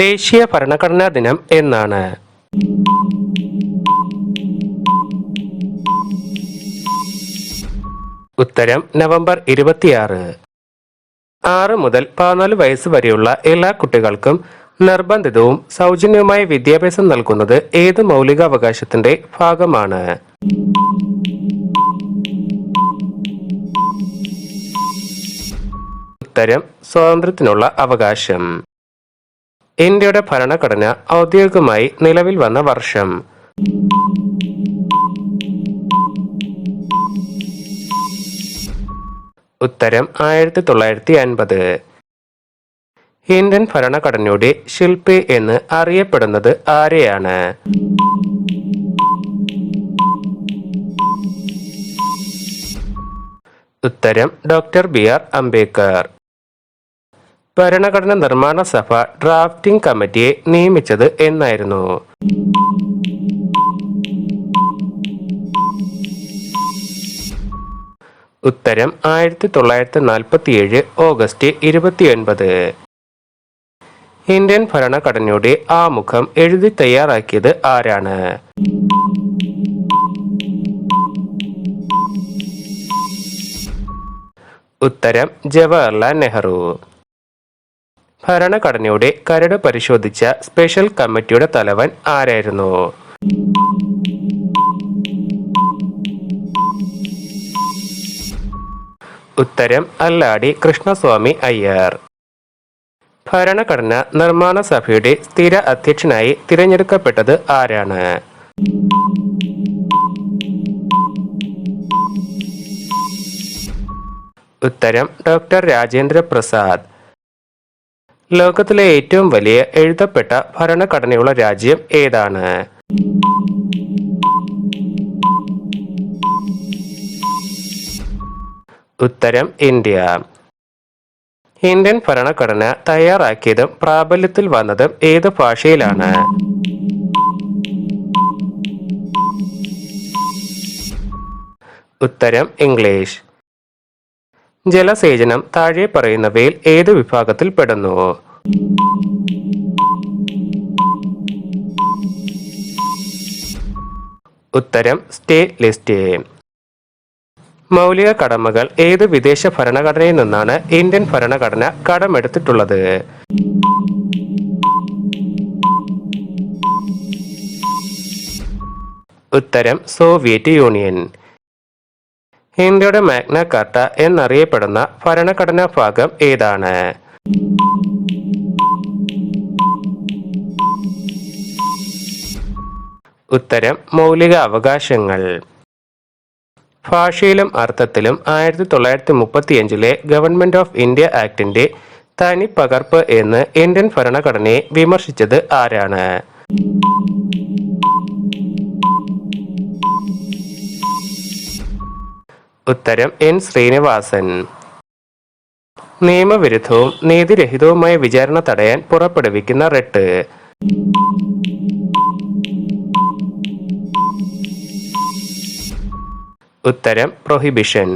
ദേശീയ ഭരണഘടനാ ദിനം എന്നാണ്? ഉത്തരം നവംബർ 26. 6 മുതൽ 14 വയസ്സ് വരെയുള്ള എല്ലാ കുട്ടികൾക്കും നിർബന്ധിതവും സൗജന്യവുമായ വിദ്യാഭ്യാസം നൽകുന്നത് ഏത് മൗലികാവകാശത്തിന്റെ ഭാഗമാണ്? ഉത്തരം സ്വാതന്ത്ര്യത്തിനുള്ള അവകാശം. ഇന്ത്യയുടെ ഭരണഘടന ഔദ്യോഗികമായി നിലവിൽ വന്ന വർഷം? ഉത്തരം 1950. ഇന്ത്യൻ ഭരണഘടനയുടെ ശില്പി എന്ന് അറിയപ്പെടുന്നത് ആരെയാണ്? ഉത്തരം ഡോക്ടർ BR അംബേദ്കർ. ഭരണഘടന നിർമ്മാണ സഭ ഡ്രാഫ്റ്റിംഗ് കമ്മിറ്റിയെ നിയമിച്ചത് എന്നായിരുന്നു? ഉത്തരം 1947 ഓഗസ്റ്റ് 29. ഇന്ത്യൻ ഭരണഘടനയുടെ ആമുഖം എഴുതി തയ്യാറാക്കിയത് ആരാണ്? ഉത്തരം ജവഹർലാൽ നെഹ്റു. ഭരണഘടനയുടെ കരട് പരിശോധിച്ച സ്പെഷ്യൽ കമ്മിറ്റിയുടെ തലവൻ ആരായിരുന്നു? ഉത്തരം അല്ലാടി കൃഷ്ണസ്വാമി അയ്യർ. ഭരണഘടന നിർമ്മാണ സഭയുടെ സ്ഥിര അധ്യക്ഷനായി തിരഞ്ഞെടുക്കപ്പെട്ടത് ആരാണ്? ഉത്തരം ഡോക്ടർ രാജേന്ദ്ര പ്രസാദ്. ലോകത്തിലെ ഏറ്റവും വലിയ എഴുതപ്പെട്ട ഭരണഘടനയുള്ള രാജ്യം ഏതാണ്? ഉത്തരം ഇന്ത്യ. ഇന്ത്യൻ ഭരണഘടന തയ്യാറാക്കിയതും പ്രാബല്യത്തിൽ വന്നതും ഏത് ഭാഷയിലാണ്? ഉത്തരം ഇംഗ്ലീഷ്. ജലസേചനം താഴെ പറയുന്നവയിൽ ഏത് വിഭാഗത്തിൽ പെടുന്നു? ഉത്തരം സ്റ്റേറ്റ് ലിസ്റ്റ്. മൗലിക കടമകൾ ഏത് വിദേശ ഭരണഘടനയിൽ നിന്നാണ് ഇന്ത്യൻ ഭരണഘടന കടമെടുത്തിട്ടുള്ളത്? ഉത്തരം സോവിയറ്റ് യൂണിയൻ. ഇന്ത്യയുടെ മാഗ്ന കാർട്ട എന്നറിയപ്പെടുന്ന ഭരണഘടനാ ഭാഗം ഏതാണ്? ഉത്തരം മൗലിക അവകാശങ്ങൾ. ഭാഷയിലും അർത്ഥത്തിലും 1935 ഗവൺമെന്റ് ഓഫ് ഇന്ത്യ ആക്ടിന്റെ തനി പകർപ്പ് എന്ന് ഇന്ത്യൻ ഭരണഘടനയെ വിമർശിച്ചത് ആരാണ്? ഉത്തരം N. ശ്രീനിവാസൻ. നിയമവിരുദ്ധവും നീതിരഹിതവുമായ വിചാരണ തടയാൻ പുറപ്പെടുവിക്കുന്ന റിട്ട്? ഉത്തരം പ്രൊഹിബിഷൻ.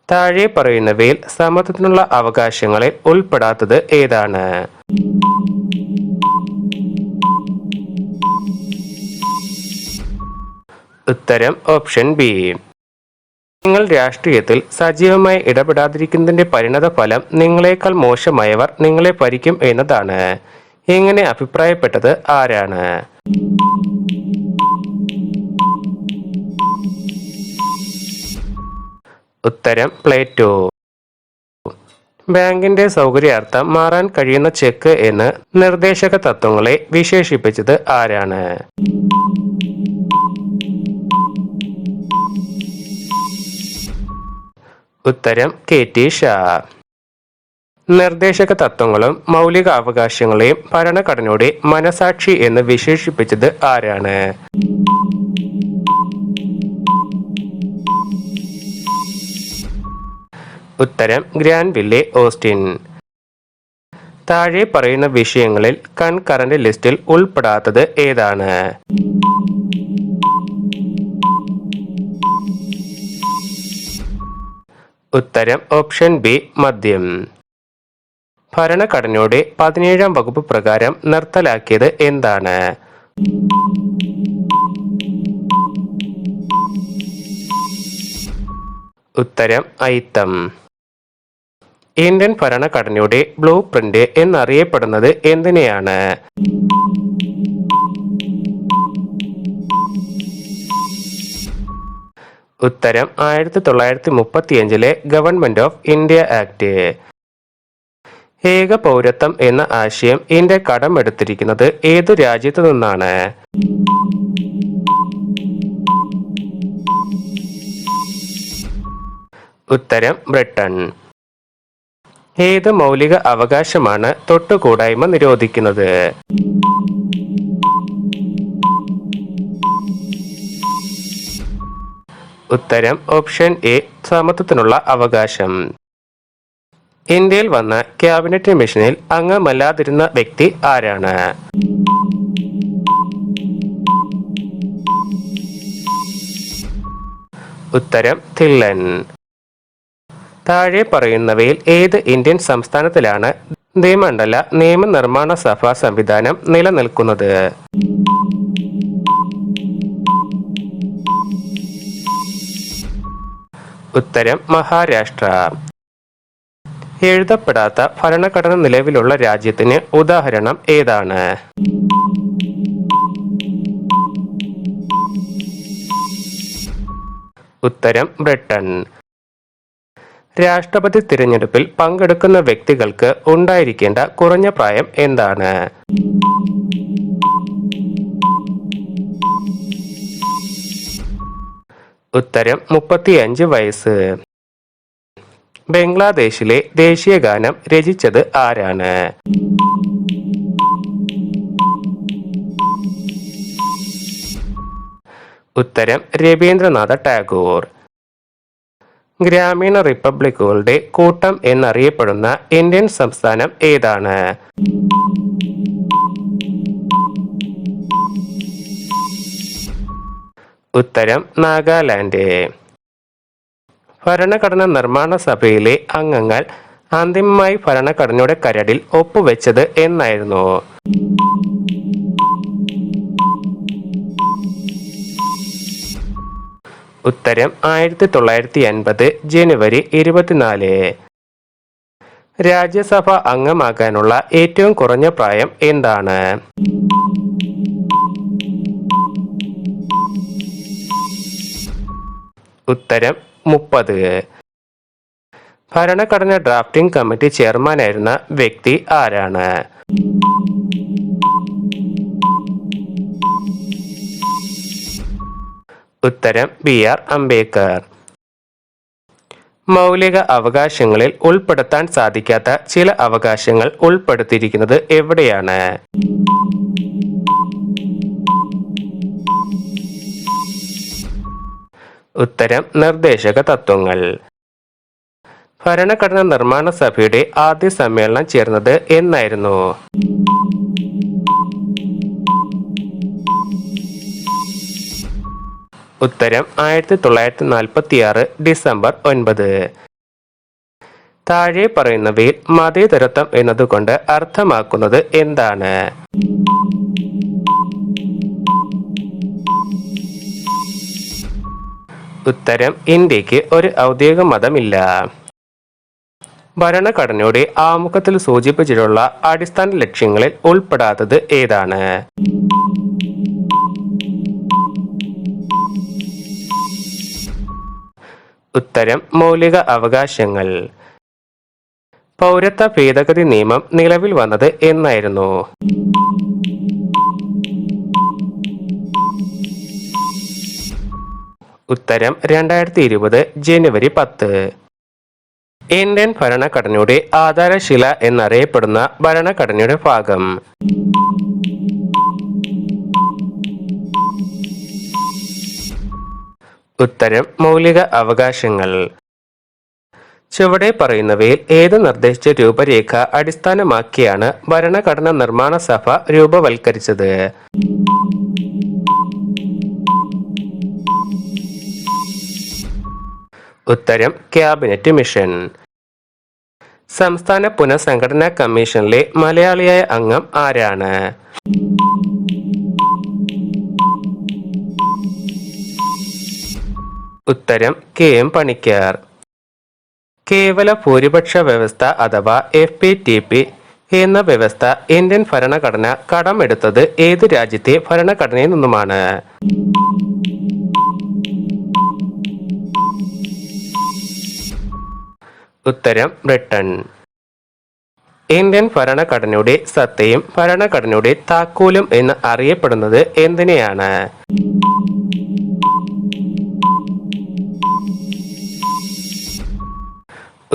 താഴെ പറയുന്നവയിൽ സമത്വത്തിനുള്ള അവകാശങ്ങളിൽ ഉൾപ്പെടാത്തത് ഏതാണ്? ഉത്തരം ഓപ്ഷൻ ബി. നിങ്ങൾ രാഷ്ട്രീയത്തിൽ സജീവമായി ഇടപെടാതിരിക്കുന്നതിന്റെ പരിണത ഫലം നിങ്ങളെക്കാൾ മോശമായവർ നിങ്ങളെ ഭരിക്കും എന്നതാണ്. ഇങ്ങനെ അഭിപ്രായപ്പെട്ടത് ആരാണ്? ഉത്തരം പ്ലേറ്റോ. ബാങ്കിന്റെ സൗകര്യാർത്ഥം മാറാൻ കഴിയുന്ന ചെക്ക് എന്ന് നിർദ്ദേശക തത്വങ്ങളെ വിശേഷിപ്പിച്ചത് ആരാണ്? ഉത്തരം KT ഷാ. നിർദ്ദേശക തത്വങ്ങളും മൗലിക അവകാശങ്ങളെയും ഭരണഘടനയുടെ മനസാക്ഷി എന്ന് വിശേഷിപ്പിച്ചത് ആരാണ്? ഉത്തരം ഗ്രാൻവില്ലെ ഓസ്റ്റിൻ. താഴെ പറയുന്ന വിഷയങ്ങളിൽ കൺകറന്റ് ലിസ്റ്റിൽ ഉൾപ്പെടാത്തത് ഏതാണ്? ഉത്തരം ഓപ്ഷൻ ബി മദ്യം. ഭരണഘടനയുടെ 17-ാം വകുപ്പ് പ്രകാരം നിർത്തലാക്കിയത് എന്താണ്? ഉത്തരം അയിത്തം. ഇന്ത്യൻ ഭരണഘടനയുടെ ബ്ലൂ പ്രിന്റ് എന്നറിയപ്പെടുന്നത് എന്തിനെയാണ്? ഉത്തരം 1935 ഗവൺമെന്റ് ഓഫ് ഇന്ത്യ ആക്ട്. ഏക പൗരത്വം എന്ന ആശയം ഇന്ത്യ കടമെടുത്തിരിക്കുന്നത് ഏതു രാജ്യത്തു നിന്നാണ്? ഉത്തരം ബ്രിട്ടൻ. ഏത് മൗലിക അവകാശമാണ് തൊട്ടുകൂടായ്മ നിരോധിക്കുന്നത്? ഉത്തരം ഓപ്ഷൻ എ, സമത്വത്തിനുള്ള അവകാശം. ഇന്ത്യയിൽ വന്ന ക്യാബിനറ്റ് മിഷനിൽ അംഗമല്ലാതിരുന്ന വ്യക്തി ആരാണ്? ഉത്തരം ധില്ലൻ. താഴെ പറയുന്നവയിൽ ഏത് ഇന്ത്യൻ സംസ്ഥാനത്തിലാണ് ദ്വിമണ്ഡല നിയമനിർമ്മാണ സഭാ സംവിധാനം നിലനിൽക്കുന്നത്? ഉത്തരം മഹാരാഷ്ട്ര. എഴുതപ്പെടാത്ത ഭരണഘടന നിലവിലുള്ള രാജ്യത്തിന് ഉദാഹരണം ഏതാണ്? ഉത്തരം ബ്രിട്ടൻ. രാഷ്ട്രപതി തിരഞ്ഞെടുപ്പിൽ പങ്കെടുക്കുന്ന വ്യക്തികൾക്ക് ഉണ്ടായിരിക്കേണ്ട കുറഞ്ഞ പ്രായം എന്താണ്? ഉത്തരം 35 വയസ്സ്. ബംഗ്ലാദേശിലെ ദേശീയ ഗാനം രചിച്ചത് ആരാണ്? ഉത്തരം രവീന്ദ്രനാഥ ടാഗോർ. ഗ്രാമീണ റിപ്പബ്ലിക്കുകളുടെ കൂട്ടം എന്നറിയപ്പെടുന്ന ഇന്ത്യൻ സംസ്ഥാനം ഏതാണ്? ഉത്തരം നാഗാലാൻഡ്. ഭരണഘടനാ നിർമ്മാണ സഭയിലെ അംഗങ്ങൾ അന്തിമമായി ഭരണഘടനയുടെ കരടിൽ ഒപ്പുവെച്ചത് എന്നായിരുന്നു? ഉത്തരം 1950 ജനുവരി 24. രാജ്യസഭ അംഗമാകാനുള്ള ഏറ്റവും കുറഞ്ഞ പ്രായം എന്താണ്? ഉത്തരം 30. ഭരണഘടന ഡ്രാഫ്റ്റിംഗ് കമ്മിറ്റി ചെയർമാനായിരുന്ന വ്യക്തി ആരാണ്? ഉത്തരം BR അംബേദ്കർ. മൗലിക അവകാശങ്ങളിൽ ഉൾപ്പെടുത്താൻ സാധിക്കാത്ത ചില അവകാശങ്ങൾ ഉൾപ്പെടുത്തിയിരിക്കുന്നത് എവിടെയാണ്? ഉത്തരം നിർദ്ദേശക തത്വങ്ങൾ. ഭരണഘടനാ നിർമ്മാണ സഭയുടെ ആദ്യ സമ്മേളനം ചേർന്നത് എന്നായിരുന്നു? ഉത്തരം 1946 ഡിസംബർ 9. താഴെ പറയുന്നവയിൽ മതേതരത്വം എന്നതുകൊണ്ട് അർത്ഥമാക്കുന്നത് എന്താണ്? ഉത്തരം ഇന്ത്യക്ക് ഒരു ഔദ്യോഗിക മതമില്ല. ഭരണഘടനയുടെ ആമുഖത്തിൽ സൂചിപ്പിച്ചിട്ടുള്ള അടിസ്ഥാന ലക്ഷ്യങ്ങളിൽ ഉൾപ്പെടാത്തത് ഏതാണ്? ഉത്തരം മൗലിക അവകാശങ്ങൾ. പൗരത്വ ഭേദഗതി നിയമം നിലവിൽ വന്നത് എന്നായിരുന്നു? ഉത്തരം 2020 ജനുവരി 10. ഇന്ത്യൻ ഭരണഘടനയുടെ ആധാരശില എന്നറിയപ്പെടുന്ന ഭരണഘടനയുടെ ഭാഗം? ഉത്തരം മൗലിക അവകാശങ്ങൾ. ചുവടെ പറയുന്നവയിൽ ഏത് നിർദ്ദേശിച്ച രൂപരേഖ അടിസ്ഥാനമാക്കിയാണ് ഭരണഘടനാ നിർമ്മാണ സഭ രൂപവൽക്കരിച്ചത്? ഉത്തരം ക്യാബിനറ്റ് മിഷൻ. സംസ്ഥാന പുനഃസംഘടനാ കമ്മീഷനിലെ മലയാളിയായ അംഗം ആരാണ്? ഉത്തരം KM പണിക്കർ. കേവല ഭൂരിപക്ഷ വ്യവസ്ഥ അഥവാ FPTP എന്ന വ്യവസ്ഥ ഇന്ത്യൻ ഭരണഘടന കടമെടുത്തത് ഏത് രാജ്യത്തെ ഭരണഘടനയിൽ നിന്നുമാണ്? ഉത്തരം ബ്രിട്ടൻ. ഇന്ത്യൻ ഭരണഘടനയുടെ സത്തയും ഭരണഘടനയുടെ താക്കോലും എന്ന് അറിയപ്പെടുന്നത് എന്തിനെയാണ്?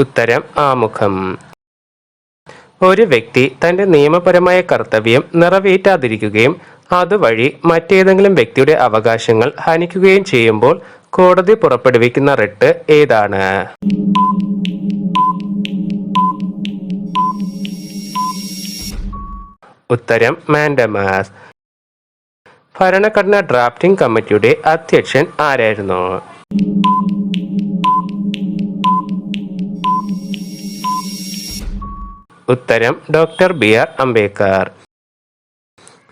ഉത്തരം ആമുഖം. ഒരു വ്യക്തി തന്റെ നിയമപരമായ കർത്തവ്യം നിറവേറ്റാതിരിക്കുകയും അതുവഴി മറ്റേതെങ്കിലും വ്യക്തിയുടെ അവകാശങ്ങൾ ഹനിക്കുകയും ചെയ്യുമ്പോൾ കോടതി പുറപ്പെടുവിക്കുന്ന റിട്ട് ഏതാണ്? ഉത്തരം മാൻഡമാസ്. ഭരണഘടനാ ഡ്രാഫ്റ്റിംഗ് കമ്മിറ്റിയുടെ അധ്യക്ഷൻ ആരായിരുന്നു? ഉത്തരം ഡോക്ടർ BR അംബേദ്കർ.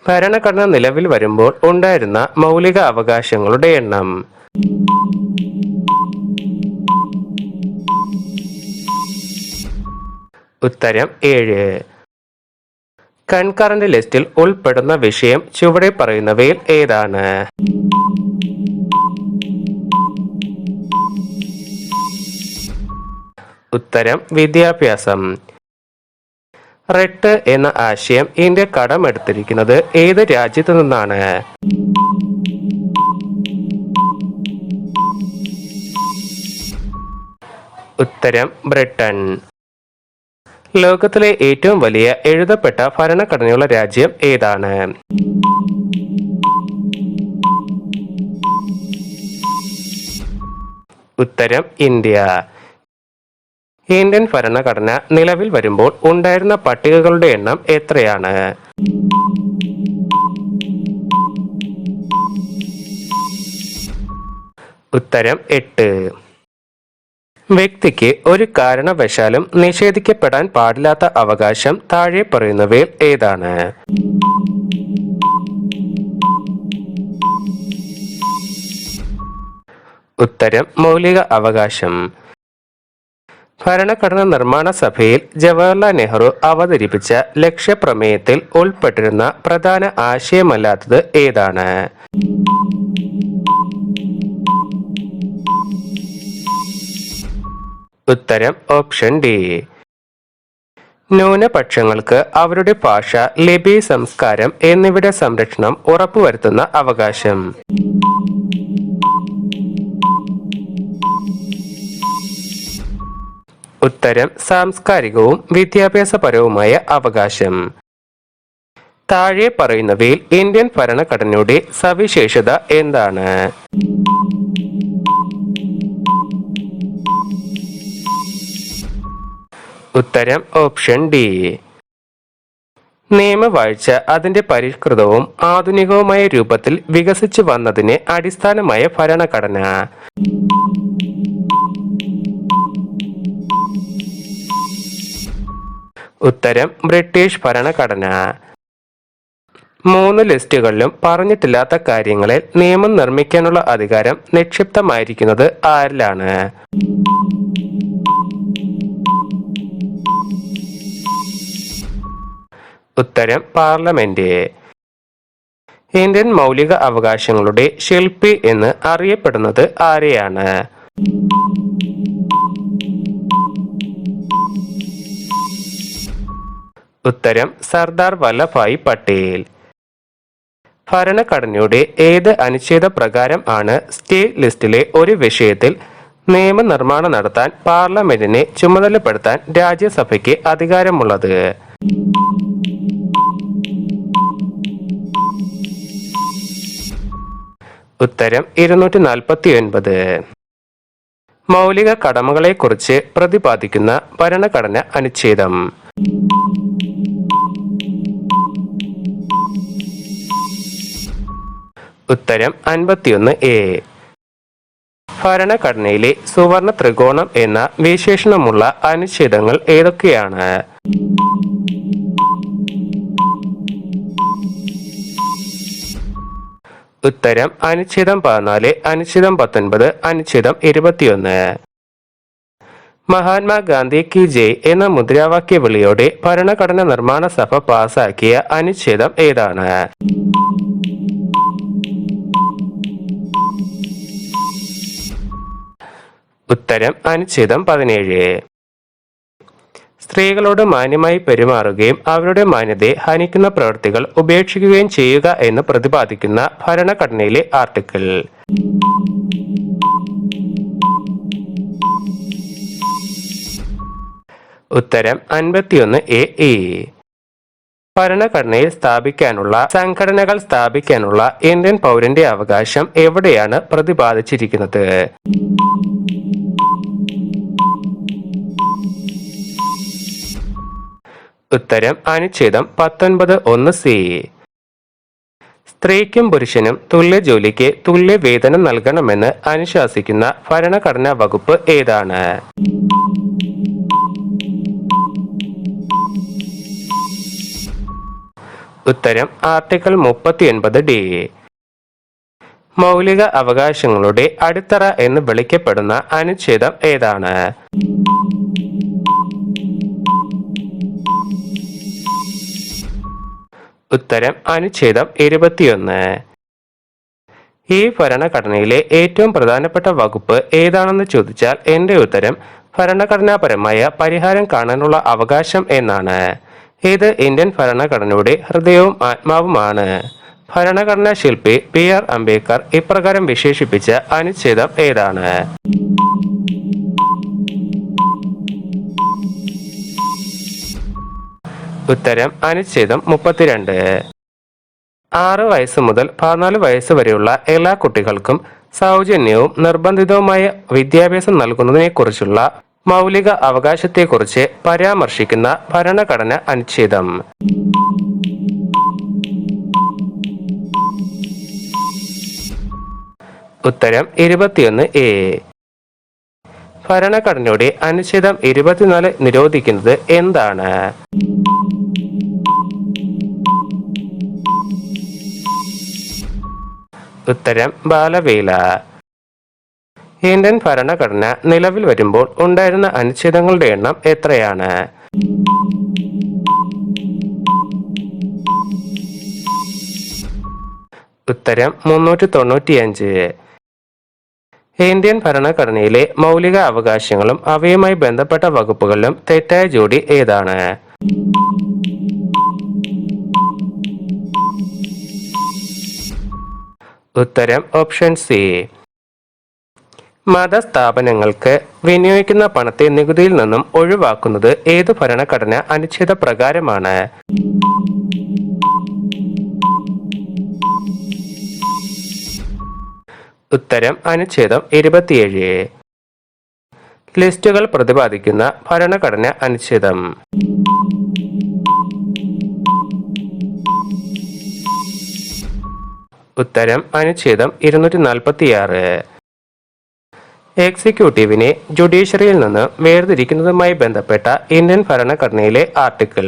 ഭരണഘടന നിലവിൽ വരുമ്പോൾ ഉണ്ടായിരുന്ന മൗലിക അവകാശങ്ങളുടെ എണ്ണം? ഉത്തരം 7. കൺകറന്റ് ലിസ്റ്റിൽ ഉൾപ്പെടുന്ന വിഷയം ചുവടെ പറയുന്നവയിൽ ഏതാണ്? ഉത്തരം വിദ്യാഭ്യാസം. റിട്ട് എന്ന ആശയം ഇന്ത്യ കടമെടുത്തിരിക്കുന്നത് ഏത് രാജ്യത്തു നിന്നാണ്? ഉത്തരം ബ്രിട്ടൻ. ലോകത്തിലെ ഏറ്റവും വലിയ എഴുതപ്പെട്ട ഭരണഘടനയുള്ള രാജ്യം ഏതാണ്? ഉത്തരം ഇന്ത്യ. ഇന്ത്യൻ ഭരണഘടന നിലവിൽ വരുമ്പോൾ ഉണ്ടായിരുന്ന പട്ടികകളുടെ എണ്ണം എത്രയാണ്? ഉത്തരം 8. വ്യക്തിക്ക് ഒരു കാരണവശാലും നിഷേധിക്കപ്പെടാൻ പാടില്ലാത്ത അവകാശം താഴെ പറയുന്നവയിൽ ഏതാണ്? ഉത്തരം മൗലിക അവകാശം. ഭരണഘടന നിർമ്മാണ സഭയിൽ ജവഹർലാൽ നെഹ്റു അവതരിപ്പിച്ച ലക്ഷ്യപ്രമേയത്തിൽ ഉൾപ്പെട്ടിരുന്ന പ്രധാന ആശയമല്ലാത്തത് ഏതാണ്? ഉത്തരം ഓപ്ഷൻ ഡി. ന്യൂനപക്ഷങ്ങൾക്ക് അവരുടെ ഭാഷ, ലിപി, സംസ്കാരം എന്നിവയുടെ സംരക്ഷണം ഉറപ്പുവരുത്തുന്ന അവകാശം? ഉത്തരം സാംസ്കാരികവും വിദ്യാഭ്യാസപരവുമായ അവകാശം. താഴെ പറയുന്നവയിൽ ഇന്ത്യൻ ഭരണഘടനയുടെ സവിശേഷത എന്താണ്? ഉത്തരം ഓപ്ഷൻ ഡി. നിയമവാഴ്ച അതിന്റെ പരിഷ്കൃതവും ആധുനികവുമായ രൂപത്തിൽ വികസിച്ചു വന്നതിനെ അടിസ്ഥാനമായ ഭരണഘടന? ഉത്തരം ബ്രിട്ടീഷ് ഭരണഘടന. 3 ലിസ്റ്റുകളിലും പറഞ്ഞിട്ടില്ലാത്ത കാര്യങ്ങളിൽ നിയമം നിർമ്മിക്കാനുള്ള അധികാരം നിക്ഷിപ്തമായിരിക്കുന്നത് ആരിലാണ്? ഉത്തരം പാർലമെന്റ്. ഇന്ത്യൻ മൗലിക അവകാശങ്ങളുടെ ശില്പി എന്ന് അറിയപ്പെടുന്നത് ആരെയാണ്? ഉത്തരം സർദാർ വല്ലഭായ് പട്ടേൽ. ഭരണഘടനയുടെ ഏത് അനുച്ഛേദ പ്രകാരം ആണ് സ്റ്റേറ്റ് ലിസ്റ്റിലെ ഒരു വിഷയത്തിൽ നിയമനിർമ്മാണം നടത്താൻ പാർലമെന്റിനെ ചുമതലപ്പെടുത്താൻ രാജ്യസഭയ്ക്ക് അധികാരമുള്ളത്? ഉത്തരം 249. മൗലിക കടമകളെക്കുറിച്ച് പ്രതിപാദിക്കുന്ന ഭരണഘടന അനുച്ഛേദം? ഉത്തരം 51A. ഭരണഘടനയിലെ സുവർണ ത്രികോണം എന്ന വിശേഷണമുള്ള അനുച്ഛേദങ്ങൾ ഏതൊക്കെയാണ്? ഉത്തരം അനുച്ഛേദം 14, അനുച്ഛേദം 19, അനുച്ഛേദം 21. മഹാത്മാഗാന്ധി കി ജയ് എന്ന മുദ്രാവാക്യ വിളിയോടെ ഭരണഘടനാ നിർമ്മാണ സഭ പാസാക്കിയ അനുച്ഛേദം ഏതാണ്? ഉത്തരം അനുച്ഛേദം 17. സ്ത്രീകളോട് മാന്യമായി പെരുമാറുകയും അവരുടെ മാന്യതയെ ഹനിക്കുന്ന പ്രവൃത്തികൾ ഉപേക്ഷിക്കുകയും ചെയ്യുക എന്ന് പ്രതിപാദിക്കുന്ന ഭരണഘടനയിലെ ആർട്ടിക്കിൾ? ഉത്തരം 51A. ഭരണഘടനയെ സ്ഥാപിക്കാനുള്ള സംഘടനകൾ സ്ഥാപിക്കാനുള്ള ഇന്ത്യൻ പൗരന്റെ അവകാശം എവിടെയാണ് പ്രതിപാദിച്ചിരിക്കുന്നത്? ഉത്തരം അനുച്ഛേദം 19(1)C. സ്ത്രീക്കും പുരുഷനും തുല്യ ജോലിക്ക് തുല്യ വേതനം നൽകണമെന്ന് അനുശാസിക്കുന്ന ഭരണഘടനാ വകുപ്പ് ഏതാണ്? ഉത്തരം ആർട്ടിക്കിൾ 39D. മൗലിക അവകാശങ്ങളുടെ അടിത്തറ എന്ന് വിളിക്കപ്പെടുന്ന അനുച്ഛേദം ഏതാണ്? ഉത്തരം അനുച്ഛേദം 21. ഈ ഭരണഘടനയിലെ ഏറ്റവും പ്രധാനപ്പെട്ട വകുപ്പ് ഏതാണെന്ന് ചോദിച്ചാൽ എന്റെ ഉത്തരം ഭരണഘടനാപരമായ പരിഹാരം കാണാനുള്ള അവകാശം എന്നാണ്. ഇത് ഇന്ത്യൻ ഭരണഘടനയുടെ ഹൃദയവും ആത്മാവുമാണ്. ഭരണഘടനാ ശില്പി BR അംബേദ്കർ ഇപ്രകാരം വിശേഷിപ്പിച്ച അനുച്ഛേദം ഏതാണ്? ഉത്തരം അനുച്ഛേദം 32. 6 വയസ്സ് മുതൽ 14 വയസ്സ് വരെയുള്ള എല്ലാ കുട്ടികൾക്കും സൗജന്യവും നിർബന്ധിതവുമായ വിദ്യാഭ്യാസം നൽകുന്നതിനെക്കുറിച്ചുള്ള മൗലിക അവകാശത്തെക്കുറിച്ച് പരാമർശിക്കുന്ന ഭരണഘടന അനുച്ഛേദം? ഉത്തരം 21A. ഭരണഘടനയുടെ അനുച്ഛേദം 24 നിരോധിക്കുന്നത് എന്താണ്? ഉത്തരം ബാലവേല. ഇന്ത്യൻ ഭരണഘടന നിലവിൽ വരുമ്പോൾ ഉണ്ടായിരുന്ന അനുച്ഛേദങ്ങളുടെ എണ്ണം എത്രയാണ്? ഉത്തരം 395. ഇന്ത്യൻ ഭരണഘടനയിലെ മൗലിക അവകാശങ്ങളും അവയുമായി ബന്ധപ്പെട്ട വകുപ്പുകളിലും തെറ്റായ ജോഡി ഏതാണ്? ഉത്തരം ഓപ്ഷൻ C. മതസ്ഥാപനങ്ങൾക്ക് വിനിയോഗിക്കുന്ന പണത്തെ നികുതിയിൽ നിന്നും ഒഴിവാക്കുന്നത് ഏത് ഭരണഘടന അനുച്ഛേദ പ്രകാരമാണ്? ഉത്തരം അനുച്ഛേദം 27. ലിസ്റ്റുകൾ പ്രതിപാദിക്കുന്ന ഭരണഘടന അനുച്ഛേദം? ഉത്തരം അനുച്ഛേദം 246. എക്സിക്യൂട്ടീവിനെ ജുഡീഷ്യറിയിൽ നിന്ന് വേർതിരിക്കുന്നതുമായി ബന്ധപ്പെട്ട ഇന്ത്യൻ ഭരണഘടനയിലെ ആർട്ടിക്കിൾ?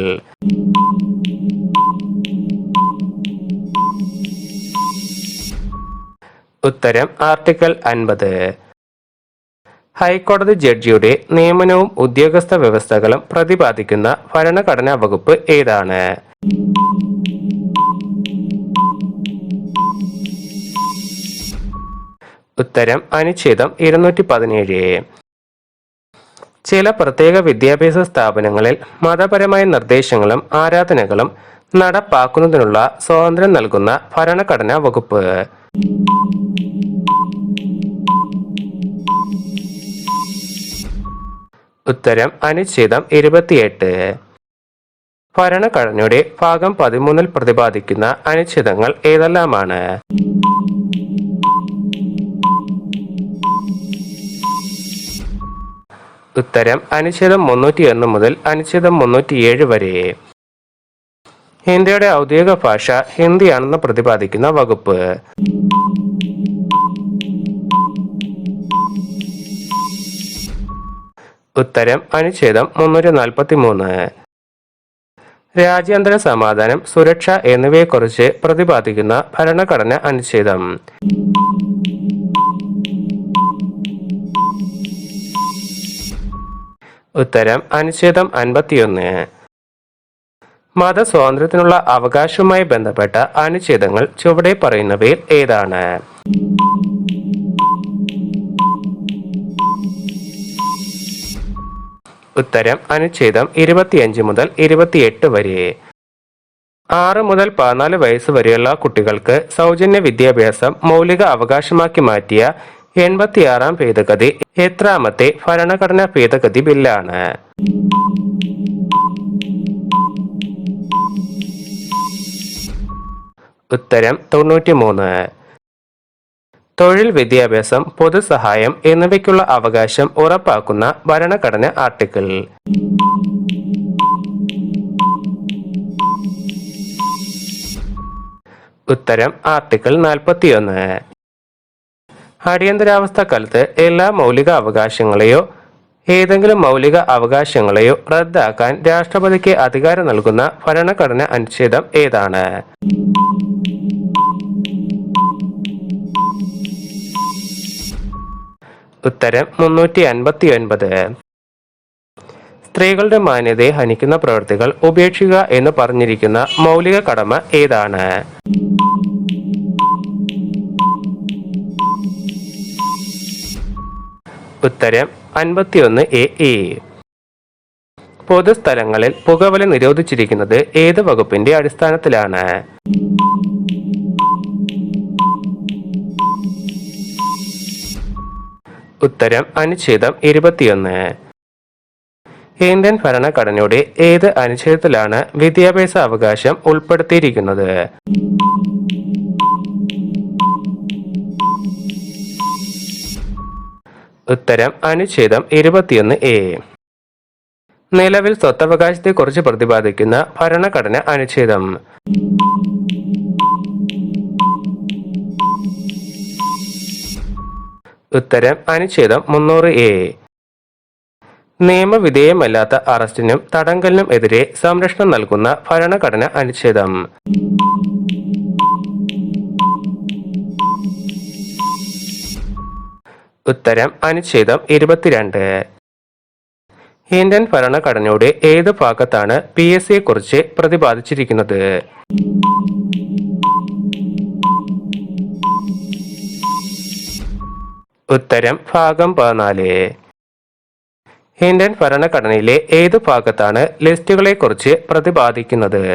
ഉത്തരം ആർട്ടിക്കിൾ 50. ഹൈക്കോടതി ജഡ്ജിയുടെ നിയമനവും ഉദ്യോഗസ്ഥ വ്യവസ്ഥകളും പ്രതിപാദിക്കുന്ന ഭരണഘടനാ വകുപ്പ് ഏതാണ്? ഉത്തരം അനുച്ഛേദം 217. ചില പ്രത്യേക വിദ്യാഭ്യാസ സ്ഥാപനങ്ങളിൽ മതപരമായ നിർദ്ദേശങ്ങളും ആരാധനകളും നടപ്പാക്കുന്നതിനുള്ള സ്വാതന്ത്ര്യം നൽകുന്ന ഭരണഘടനാ വകുപ്പ്? ഉത്തരം അനുച്ഛേദം 28. ഭരണഘടനയുടെ ഭാഗം 13 പ്രതിപാദിക്കുന്ന അനുച്ഛേദങ്ങൾ ഏതെല്ലാമാണ്? ഉത്തരം അനുച്ഛേദം 301 മുതൽ അനുച്ഛേദം 307 വരെ. ഇന്ത്യയുടെ ഔദ്യോഗിക ഭാഷ ഹിന്ദിയാണെന്ന് പ്രതിപാദിക്കുന്ന വകുപ്പ്? ഉത്തരം അനുച്ഛേദം 343. രാജ്യാന്തര സമാധാനം, സുരക്ഷ എന്നിവയെക്കുറിച്ച് പ്രതിപാദിക്കുന്ന ഭരണഘടന അനുച്ഛേദം. ഉത്തരം അനുച്ഛേദം 51. മതസ്വാതന്ത്ര്യത്തിനുള്ള അവകാശവുമായി ബന്ധപ്പെട്ട അനുച്ഛേദങ്ങൾ ചുവടെ പറയുന്നവയിൽ ഏതാണ്? ഉത്തരം അനുച്ഛേദം 25 മുതൽ 28 വരെ. 6 മുതൽ 14 വയസ്സ് വരെയുള്ള കുട്ടികൾക്ക് സൗജന്യ വിദ്യാഭ്യാസം മൗലിക അവകാശമാക്കി മാറ്റിയ 86-ാം ഭേദഗതി എത്രാമത്തെ ഭരണഘടനാ ഭേദഗതി ബില്ലാണ്? ഉത്തരം 93. തൊഴിൽ, വിദ്യാഭ്യാസം, പൊതുസഹായം എന്നിവയ്ക്കുള്ള അവകാശം ഉറപ്പാക്കുന്ന ഭരണഘടന ആർട്ടിക്കിൾ. ഉത്തരം ആർട്ടിക്കിൾ 41. അടിയന്തരാവസ്ഥ കാലത്ത് എല്ലാ മൗലിക അവകാശങ്ങളെയോ ഏതെങ്കിലും മൗലിക അവകാശങ്ങളെയോ റദ്ദാക്കാൻ രാഷ്ട്രപതിക്ക് അധികാരം നൽകുന്ന ഭരണഘടന അനുച്ഛേദം ഏതാണ്? ഉത്തരം 359. സ്ത്രീകളുടെ മാന്യതയെ ഹനിക്കുന്ന പ്രവൃത്തികൾ ഉപേക്ഷിക്കുക എന്ന് പറഞ്ഞിരിക്കുന്ന മൗലിക കടമ ഏതാണ്? ഉത്തരം 51A. പൊതുസ്ഥലങ്ങളിൽ പുകവലി നിരോധിച്ചിരിക്കുന്നത് ഏത് വകുപ്പിന്റെ അടിസ്ഥാനത്തിലാണ്? ഉത്തരം അനുച്ഛേദം 21. ഇന്ത്യൻ ഭരണഘടനയുടെ ഏത് അനുച്ഛേദത്തിലാണ് വിദ്യാഭ്യാസ അവകാശം ഉൾപ്പെടുത്തിയിരിക്കുന്നത്? ഉത്തരം അനുച്ഛേദം 21A. നിലവിൽ സ്വത്തവകാശത്തെക്കുറിച്ച് പ്രതിപാദിക്കുന്ന ഭരണഘടന അനുച്ഛേദം. ഉത്തരം അനുച്ഛേദം 300A. നിയമവിധേയമല്ലാത്ത അറസ്റ്റിനും തടങ്കലിനും എതിരെ സംരക്ഷണം നൽകുന്ന ഭരണഘടന അനുച്ഛേദം. ഉത്തരം അനുച്ഛേദം 22. ഇന്ത്യൻ ഭരണഘടനയുടെ ഏത് ഭാഗത്താണ് PSC കുറിച്ച് പ്രതിപാദിച്ചിരിക്കുന്നത്? ഉത്തരം ഭാഗം 14. ഇന്ത്യൻ ഭരണഘടനയിലെ ഏതു ഭാഗത്താണ് ലിസ്റ്റുകളെ കുറിച്ച് പ്രതിപാദിക്കുന്നത്?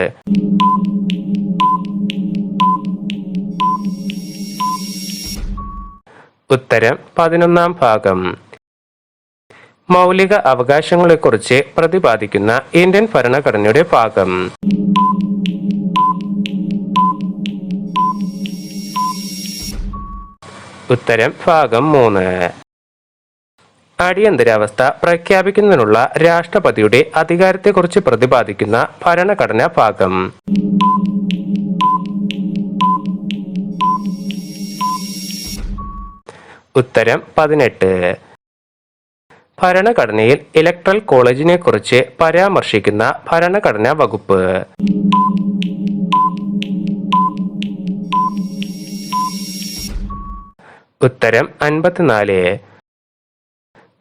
ഉത്തരം 11-ാം ഭാഗം. മൗലിക അവകാശങ്ങളെക്കുറിച്ച് പ്രതിപാദിക്കുന്ന ഇന്ത്യൻ ഭരണഘടനയുടെ ഭാഗം. ഉത്തരം ഭാഗം 3. അടിയന്തരാവസ്ഥ പ്രഖ്യാപിക്കുന്നതിനുള്ള രാഷ്ട്രപതിയുടെ അധികാരത്തെക്കുറിച്ച് പ്രതിപാദിക്കുന്ന ഭരണഘടനാ ഭാഗം. ഉത്തരം 18. ഭരണഘടനയിൽ ഇലക്ട്രൽ കോളേജിനെ കുറിച്ച് പരാമർശിക്കുന്ന ഭരണഘടനാ വകുപ്പ്. ഉത്തരം 54.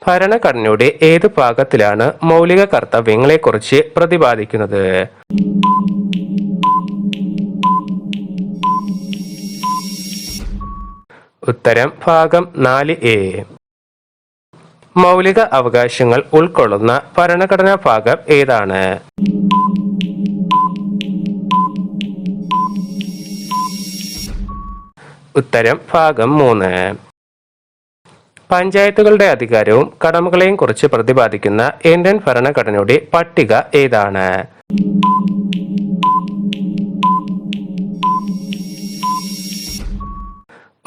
ഭരണഘടനയുടെ ഏത് ഭാഗത്തിലാണ് മൗലിക കർത്തവ്യങ്ങളെക്കുറിച്ച് പ്രതിപാദിക്കുന്നത്? ഉത്തരം ഭാഗം 4A. മൗലിക അവകാശങ്ങൾ ഉൾക്കൊള്ളുന്ന ഭരണഘടനാ ഭാഗം ഏതാണ്? ഉത്തരം ഭാഗം 3. പഞ്ചായത്തുകളുടെ അധികാരവും കടമകളെയും കുറിച്ച് പ്രതിപാദിക്കുന്ന ഇന്ത്യൻ ഭരണഘടനയുടെ പട്ടിക ഏതാണ്?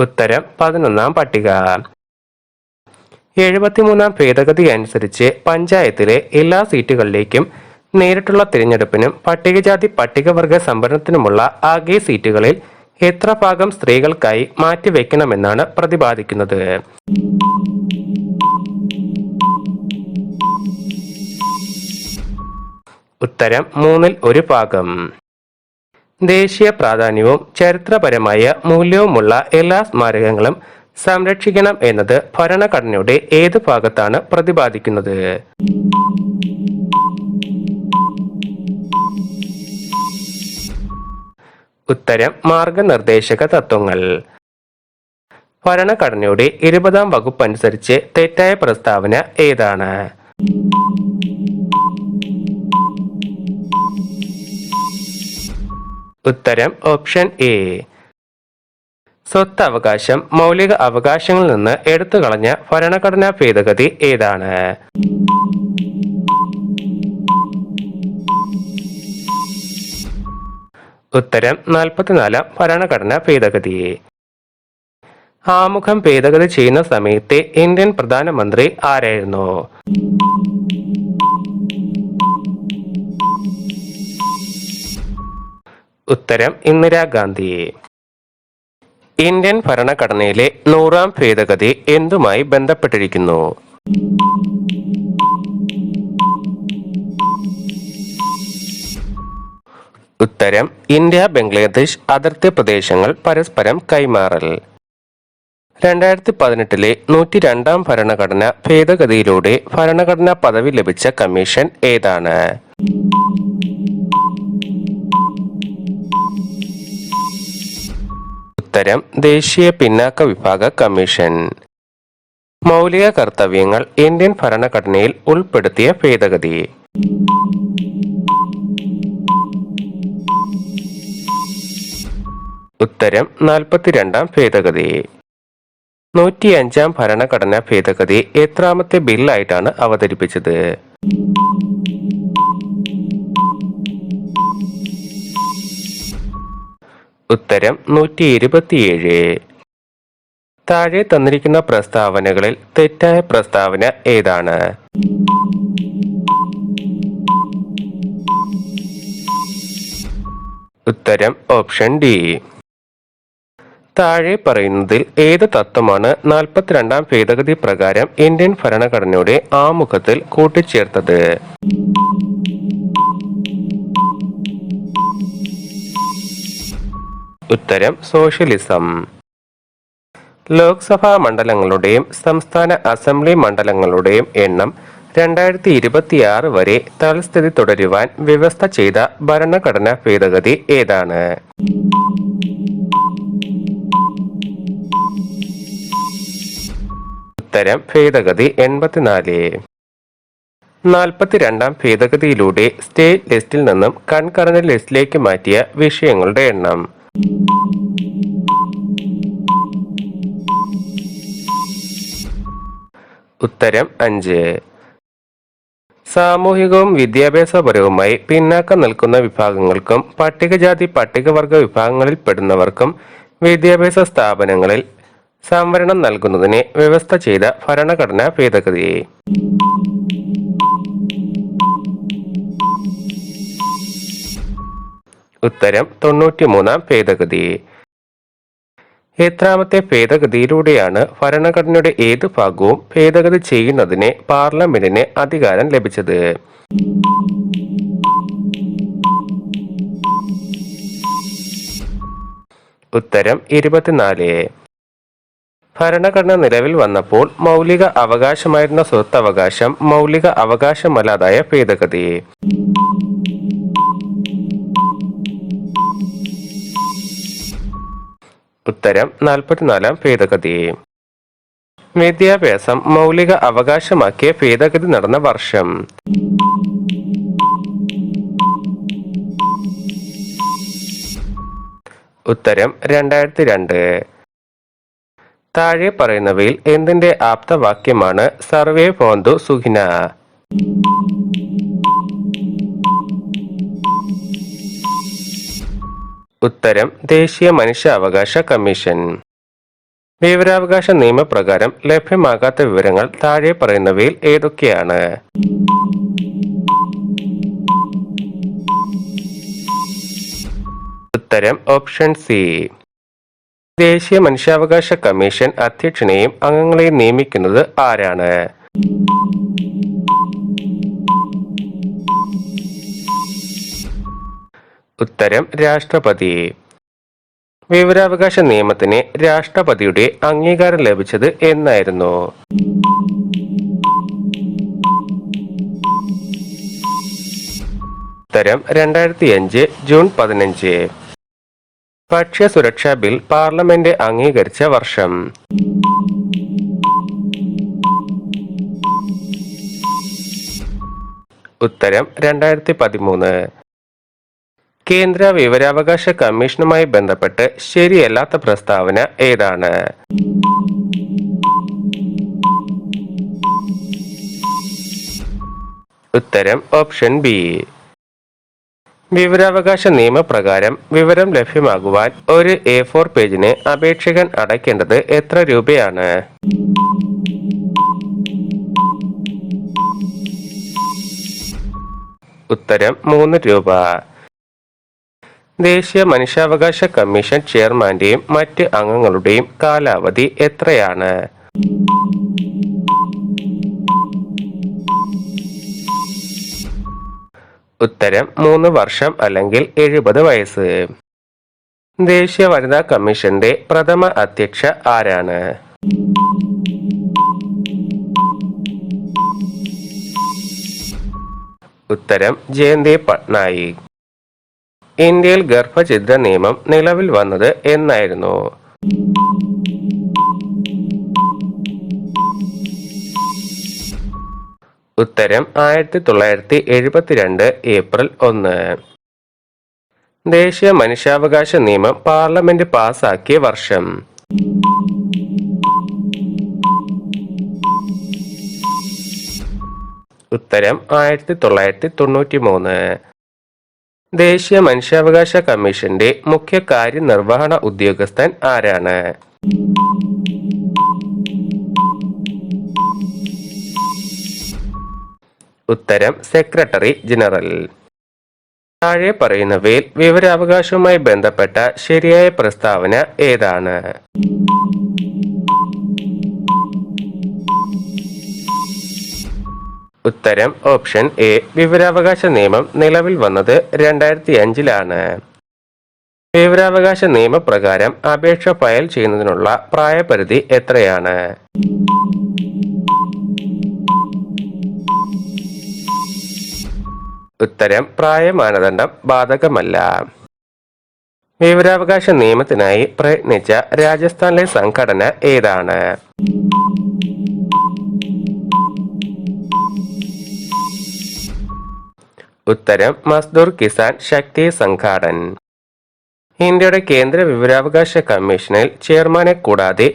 ഉത്തരം 11-ാം പട്ടിക. 73-ാം ഭേദഗതി അനുസരിച്ച് പഞ്ചായത്തിലെ എല്ലാ സീറ്റുകളിലേക്കും നേരിട്ടുള്ള തിരഞ്ഞെടുപ്പിനും പട്ടികജാതി പട്ടികവർഗ സംവരണത്തിനുമുള്ള ആകെ സീറ്റുകളിൽ എത്ര ഭാഗം സ്ത്രീകൾക്കായി മാറ്റിവെക്കണമെന്നാണ് പ്രതിപാദിക്കുന്നത്? ഉത്തരം മൂന്നിൽ ഒരു ഭാഗം. ദേശീയ പ്രാധാന്യവും ചരിത്രപരമായ മൂല്യവുമുള്ള എല്ലാ സ്മാരകങ്ങളും സംരക്ഷിക്കണം എന്നത് ഭരണഘടനയുടെ ഏത് ഭാഗത്താണ് പ്രതിപാദിക്കുന്നത്? ഉത്തരം മാർഗനിർദ്ദേശക തത്വങ്ങൾ. ഭരണഘടനയുടെ 20-ാം വകുപ്പ് അനുസരിച്ച് തെറ്റായ പ്രസ്താവന ഏതാണ്? ഉത്തരം ഓപ്ഷൻ എ. സ്വത്തവകാശം മൗലിക അവകാശങ്ങളിൽ നിന്ന് എടുത്തുകളഞ്ഞ ഭരണഘടനാ ഭേദഗതി ഏതാണ്? ഉത്തരം 44-ാം ഭരണഘടനാ ഭേദഗതി. ആമുഖം ഭേദഗതി ചെയ്യുന്ന സമയത്തെ ഇന്ത്യൻ പ്രധാനമന്ത്രി ആരായിരുന്നു? ഉത്തരം ഇന്ദിരാഗാന്ധി. ഇന്ത്യൻ ഭരണഘടനയിലെ 100-ാം ഭേദഗതി എന്തുമായി ബന്ധപ്പെട്ടിരിക്കുന്നു? ഉത്തരം ഇന്ത്യ ബംഗ്ലാദേശ് അതിർത്തി പ്രദേശങ്ങൾ പരസ്പരം കൈമാറൽ. 2018-ലെ 102-ാം ഭരണഘടന ഭേദഗതിയിലൂടെ ഭരണഘടനാ പദവി ലഭിച്ച കമ്മീഷൻ ഏതാണ്? ഉത്തരം ദേശീയ പിന്നാക്ക വിഭാഗ കമ്മീഷൻ. മൗലിക കർത്തവ്യങ്ങൾ ഇന്ത്യൻ ഭരണഘടനയിൽ ഉൾപ്പെടുത്തിയ ഭേദഗതി. ഉത്തരം 42-ാം ഭേദഗതി. 105-ാം ഭരണഘടനാ ഭേദഗതി എത്രാമത്തെ ബില്ലായിട്ടാണ് അവതരിപ്പിച്ചത്? ഉത്തരം 127. താഴെ തന്നിരിക്കുന്ന പ്രസ്താവനകളിൽ തെറ്റായ പ്രസ്താവന ഏതാണ്? ഉത്തരം ഓപ്ഷൻ ഡി. താഴെ പറയുന്നതിൽ ഏത് തത്വമാണ് 42-ാം ഭേദഗതി പ്രകാരം ഇന്ത്യൻ ഭരണഘടനയുടെ ആമുഖത്തിൽ കൂട്ടിച്ചേർത്തത്? ഉത്തരം സോഷ്യലിസം. ലോക്സഭാ മണ്ഡലങ്ങളുടെയും സംസ്ഥാന അസംബ്ലി മണ്ഡലങ്ങളുടെയും എണ്ണം 2026 വരെ തൽസ്ഥിതി തുടരുവാൻ വ്യവസ്ഥ ചെയ്ത ഭരണഘടനാ ഭേദഗതി ഏതാണ്? ഉത്തരം ഭേദഗതി 84. 42-ാം ഭേദഗതിയിലൂടെ സ്റ്റേറ്റ് ലിസ്റ്റിൽ നിന്നും കൺകറന്റ് ലിസ്റ്റിലേക്ക് മാറ്റിയ വിഷയങ്ങളുടെ എണ്ണം. ഉത്തരം 5. സാമൂഹികവും വിദ്യാഭ്യാസപരവുമായി പിന്നാക്കം നിൽക്കുന്ന വിഭാഗങ്ങൾക്കും പട്ടികജാതി പട്ടികവർഗ വിഭാഗങ്ങളിൽ പെടുന്നവർക്കും വിദ്യാഭ്യാസ സ്ഥാപനങ്ങളിൽ സംവരണം നൽകുന്നതിന് വ്യവസ്ഥ ചെയ്ത ഭരണഘടനാ ഭേദഗതി. ഉത്തരം 93-ാം ഭേദഗതി. എത്രാമത്തെ ഭേദഗതിയിലൂടെയാണ് ഭരണഘടനയുടെ ഏത് ഭാഗവും ഭേദഗതി ചെയ്യുന്നതിന് പാർലമെന്റിന് അധികാരം ലഭിച്ചത്? ഉത്തരം 24. ഭരണഘടന നിലവിൽ വന്നപ്പോൾ മൗലിക അവകാശമായിരുന്ന സ്വത്തവകാശം മൗലിക അവകാശമല്ലാതായ ഭേദഗതി. ഉത്തരം 44-ാം ഭേദഗതി. വിദ്യാഭ്യാസം മൗലിക അവകാശമാക്കിയ ഭേദഗതി നടന്ന വർഷം. ഉത്തരം 2002. താഴെ പറയുന്നവയിൽ എന്തിന്റെ ആപ്തവാക്യമാണ് സർവേ ഭവന്തു സുഖിന? ഉത്തരം ദേശീയ മനുഷ്യാവകാശ കമ്മീഷൻ. വിവരാവകാശ നിയമപ്രകാരം ലഭ്യമാകാത്ത വിവരങ്ങൾ താഴെ പറയുന്നവയിൽ ഏതൊക്കെയാണ്? ഉത്തരം ഓപ്ഷൻ സി. ദേശീയ മനുഷ്യാവകാശ കമ്മീഷൻ അധ്യക്ഷനെയും അംഗങ്ങളെയും നിയമിക്കുന്നത് ആരാണ്? ഉത്തരം രാഷ്ട്രപതി. വിവരാവകാശ നിയമത്തിന് രാഷ്ട്രപതിയുടെ അംഗീകാരം ലഭിച്ചത് എന്നായിരുന്നു? ഉത്തരം 2005 ജൂൺ 15. ഭക്ഷ്യസുരക്ഷാ ബിൽ പാർലമെന്റ് അംഗീകരിച്ച വർഷം? ഉത്തരം 2013. കേന്ദ്ര വിവരാവകാശ കമ്മീഷനുമായി ബന്ധപ്പെട്ട് ശരിയല്ലാത്ത പ്രസ്താവന ഏതാണ്? ഉത്തരം ഓപ്ഷൻ ബി. വിവരാവകാശ നിയമപ്രകാരം വിവരം ലഭ്യമാകുവാൻ ഒരു A4 പേജിന് അപേക്ഷകൻ അടയ്ക്കേണ്ടത് എത്ര രൂപയാണ്? ഉത്തരം 3 രൂപ. ദേശീയ മനുഷ്യാവകാശ കമ്മീഷൻ ചെയർമാന്റെയും മറ്റ് അംഗങ്ങളുടെയും കാലാവധി എത്രയാണ്? ഉത്തരം 3 വർഷം അല്ലെങ്കിൽ 70 വയസ്സ്. ദേശീയ വനിതാ കമ്മീഷന്റെ പ്രഥമ അധ്യക്ഷ ആരാണ്? ഉത്തരം ജയന്തി പട്നായിക്. ഇന്ത്യയിൽ ഗർഭഛിദ്ര നിയമം നിലവിൽ വന്നത് എന്നായിരുന്നു? ഉത്തരം 1972 ഏപ്രിൽ 1. ദേശീയ മനുഷ്യാവകാശ നിയമം പാർലമെന്റ് പാസാക്കിയ വർഷം? ഉത്തരം 1993. ദേശീയ മനുഷ്യാവകാശ കമ്മീഷന്റെ മുഖ്യ കാര്യനിർവഹണ ഉദ്യോഗസ്ഥൻ ആരാണ്? ഉത്തരം സെക്രട്ടറി ജനറൽ. താഴെ പറയുന്നവയിൽ വിവരാവകാശവുമായി ബന്ധപ്പെട്ട ശരിയായ പ്രസ്താവന ഏതാണ്? ഉത്തരം ഓപ്ഷൻ എ. വിവരാവകാശ നിയമം നിലവിൽ വന്നത് 2005-ലാണ്. വിവരാവകാശ നിയമപ്രകാരം അപേക്ഷ ഫയൽ ചെയ്യുന്നതിനുള്ള പ്രായപരിധി എത്രയാണ്? ഉത്തരം പ്രായമാനദണ്ഡം ബാധകമല്ല. വിവരാവകാശ നിയമത്തിനായി പ്രയത്നിച്ച രാജസ്ഥാനിലെ സംഘടന ഏതാണ്? ഉത്തരം മസ്ദൂർ കിസാൻ ശക്തി സംഘാടൻ. ഇന്ത്യയുടെ കേന്ദ്ര വിവരാവകാശ കമ്മീഷനിൽ ചെയർമാനെ കൂടാതെ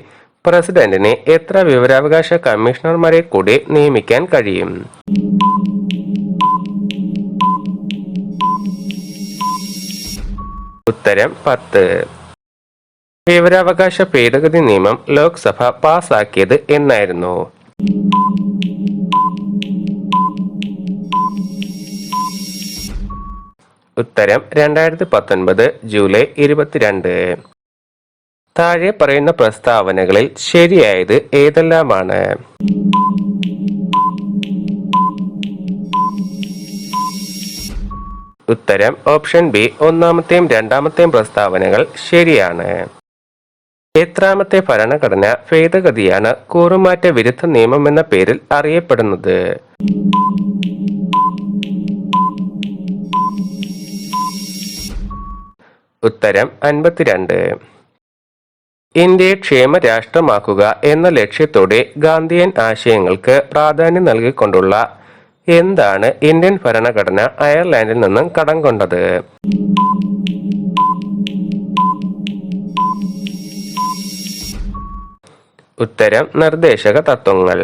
പ്രസിഡന്റിന് എത്ര വിവരാവകാശ കമ്മീഷണർമാരെ കൂടി നിയമിക്കാൻ കഴിയും? ഉത്തരം 10. വിവരാവകാശ ഭേദഗതി നിയമം ലോക്സഭ പാസാക്കിയത് എന്നായിരുന്നു? ഉത്തരം 2019 ജൂലൈ 22. താഴെ പറയുന്ന പ്രസ്താവനകളിൽ ശരിയായത് ഏതെല്ലാമാണ്? ഉത്തരം ഓപ്ഷൻ ബി. ഒന്നാമത്തെയും രണ്ടാമത്തെയും പ്രസ്താവനകൾ ശരിയാണ്. എത്രാമത്തെ ഭരണഘടന ഭേദഗതിയാണ് കൂറുമാറ്റ വിരുദ്ധ നിയമം എന്ന പേരിൽ അറിയപ്പെടുന്നത്? ഉത്തരം 52. ഇന്ത്യയെ ക്ഷേമ രാഷ്ട്രമാക്കുക എന്ന ലക്ഷ്യത്തോടെ ഗാന്ധിയൻ ആശയങ്ങൾക്ക് പ്രാധാന്യം നൽകിക്കൊണ്ടുള്ള എന്താണ് ഇന്ത്യൻ ഭരണഘടന അയർലൻഡിൽ നിന്നും കടം കൊണ്ടത്? ഉത്തരം നിർദ്ദേശക തത്വങ്ങൾ.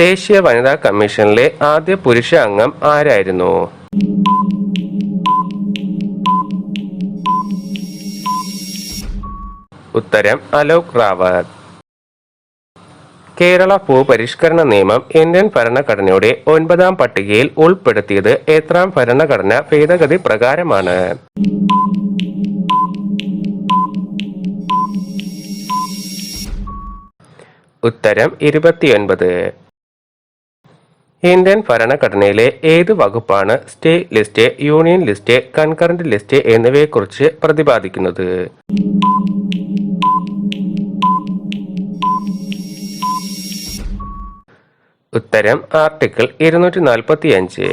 ദേശീയ വനിതാ കമ്മീഷനിലെ ആദ്യ പുരുഷ അംഗം ആരായിരുന്നു? ഉത്തരം അലോക് റാവത്ത്. കേരള ഭൂപരിഷ്കരണ നിയമം ഇന്ത്യൻ ഭരണഘടനയുടെ 9ാം പട്ടികയിൽ ഉൾപ്പെടുത്തിയത് എത്രാം ഭരണഘടന ഭേദഗതി പ്രകാരമാണ്? ഉത്തരം 29. ഇന്ത്യൻ ഭരണഘടനയിലെ ഏത് വകുപ്പാണ് state list, union list, concurrent list എന്നിവയെക്കുറിച്ച് പ്രതിപാദിക്കുന്നത്? ഉത്തരം ആർട്ടിക്കിൾ 245.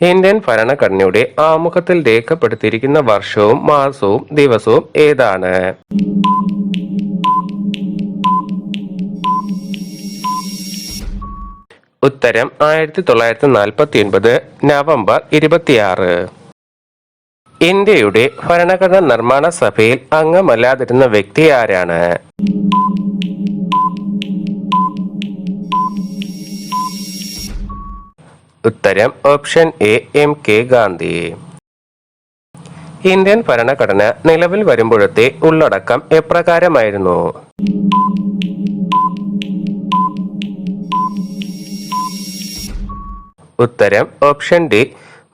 ഇന്ത്യൻ ഭരണഘടനയുടെ ആമുഖത്തിൽ രേഖപ്പെടുത്തിയിരിക്കുന്ന വർഷവും മാസവും ദിവസവും ഏതാണ്? ഉത്തരം 1949 നവംബർ 26. ഇന്ത്യയുടെ ഭരണഘടനാ നിർമ്മാണ സഭയിൽ അംഗമല്ലാതിരുന്ന വ്യക്തി ആരാണ്? ഉത്തരം option A MK Gandhi. Indian ഭരണഘടന നിലവിൽ വരുമ്പോഴത്തെ ഉള്ളടക്കം എപ്രകാരമായിരുന്നു? ഉത്തരം ഓപ്ഷൻ ഡി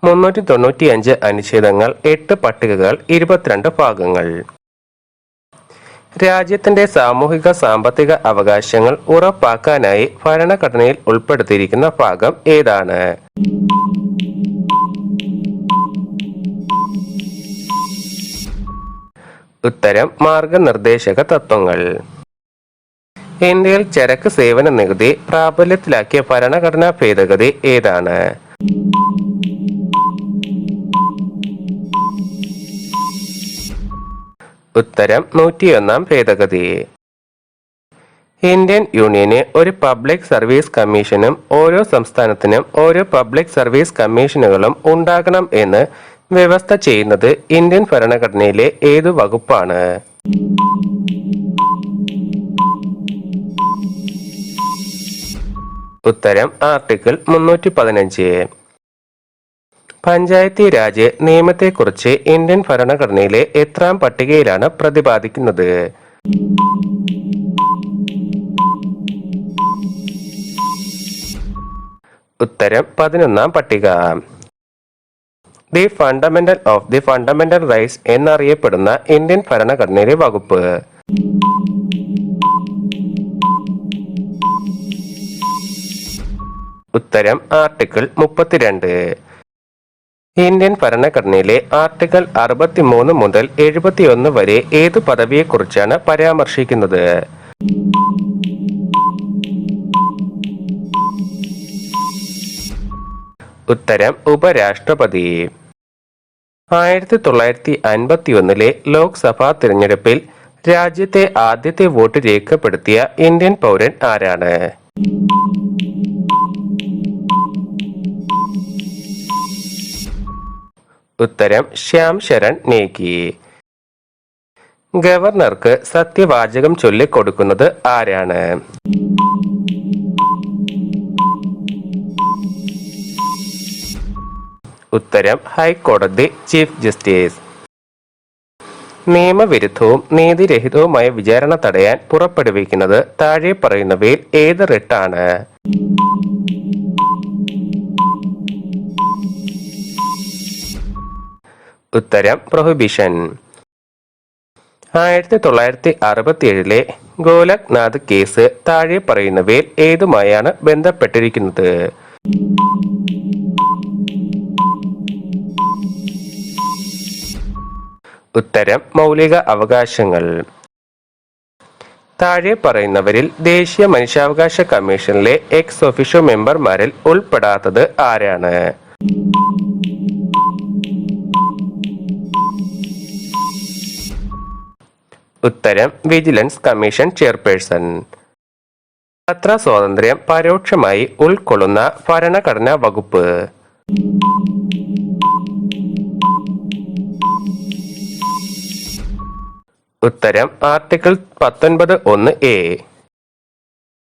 395 അനുച്ഛേദങ്ങൾ, 8 പട്ടികകൾ, 22 ഭാഗങ്ങൾ. രാജ്യത്തിന്റെ സാമൂഹിക സാമ്പത്തിക അവകാശങ്ങൾ ഉറപ്പാക്കാനായി ഭരണഘടനയിൽ ഉൾപ്പെടുത്തിയിരിക്കുന്ന ഭാഗം ഏതാണ്? ഉത്തരം മാർഗനിർദ്ദേശക തത്വങ്ങൾ. ഇന്ത്യയിൽ ചരക്ക് സേവന നികുതി പ്രാബല്യത്തിലാക്കിയ ഭരണഘടനാ ഭേദഗതി ഏതാണ്? ഉത്തരം 101 ഭേദഗതി. ഇന്ത്യൻ യൂണിയന് ഒരു പബ്ലിക് സർവീസ് കമ്മീഷനും ഓരോ സംസ്ഥാനത്തിനും ഓരോ പബ്ലിക് സർവീസ് കമ്മീഷനുകളും ഉണ്ടാകണം എന്ന് വ്യവസ്ഥ ചെയ്യുന്നത് ഇന്ത്യൻ ഭരണഘടനയിലെ ഏതു വകുപ്പാണ്? ഉത്തരം ആർട്ടിക്കിൾ 315. പഞ്ചായത്തി രാജ് നിയമത്തെക്കുറിച്ച് ഇന്ത്യൻ ഭരണഘടനയിലെ എത്രാം പട്ടികയിലാണ് പ്രതിപാദിക്കുന്നത്? ഉത്തരം 11ാം പട്ടിക. The fundamental of the fundamental rights എന്നറിയപ്പെടുന്ന ഇന്ത്യൻ ഭരണഘടനയിലെ വകുപ്പ്? ഉത്തരം ആർട്ടിക്കിൾ 32. ഇന്ത്യൻ ഭരണഘടനയിലെ ആർട്ടിക്കിൾ 63 മുതൽ 71 വരെ ഏതു പദവിയെക്കുറിച്ചാണ് പരാമർശിക്കുന്നത്? ഉത്തരം ഉപരാഷ്ട്രപതി. 1951 ലോക്സഭാ തിരഞ്ഞെടുപ്പിൽ രാജ്യത്തെ ആദ്യത്തെ വോട്ട് രേഖപ്പെടുത്തിയ ഇന്ത്യൻ പൗരൻ ആരാണ്? ഉത്തരം ശ്യാം ശരൺ നേഗി. ഗവർണർക്ക് സത്യവാചകം ചൊല്ലിക്കൊടുക്കുന്നത് ആരാണ്? ഉത്തരം ഹൈക്കോടതി ചീഫ് ജസ്റ്റിസ്. നിയമവിരുദ്ധവും നീതിരഹിതവുമായ വിചാരണ തടയാൻ പുറപ്പെടുവിക്കുന്നത് താഴെ പറയുന്നവയിൽ ഏത് റിട്ടാണ്? ഉത്തരം പ്രൊഹിബിഷൻ. 1967 ഗോലക് നാഥ് കേസ് താഴെ പറയുന്നവയിൽ ഏതുമായാണ് ബന്ധപ്പെട്ടിരിക്കുന്നത്? ഉത്തരം മൗലിക അവകാശങ്ങൾ. താഴെ പറയുന്നവരിൽ ദേശീയ മനുഷ്യാവകാശ കമ്മീഷനിലെ എക്സ് ഒഫീഷ്യോ മെമ്പർമാരിൽ ഉൾപ്പെടാത്തത് ആരാണ്? ഉത്തരം വിജിലൻസ് കമ്മീഷൻ ചെയർപേഴ്സൺ. പത്ര സ്വാതന്ത്ര്യം പരോക്ഷമായി ഉൾക്കൊള്ളുന്ന ഭരണഘടനാ വകുപ്പ്? ഉത്തരം ആർട്ടിക്കിൾ 19(1)(a).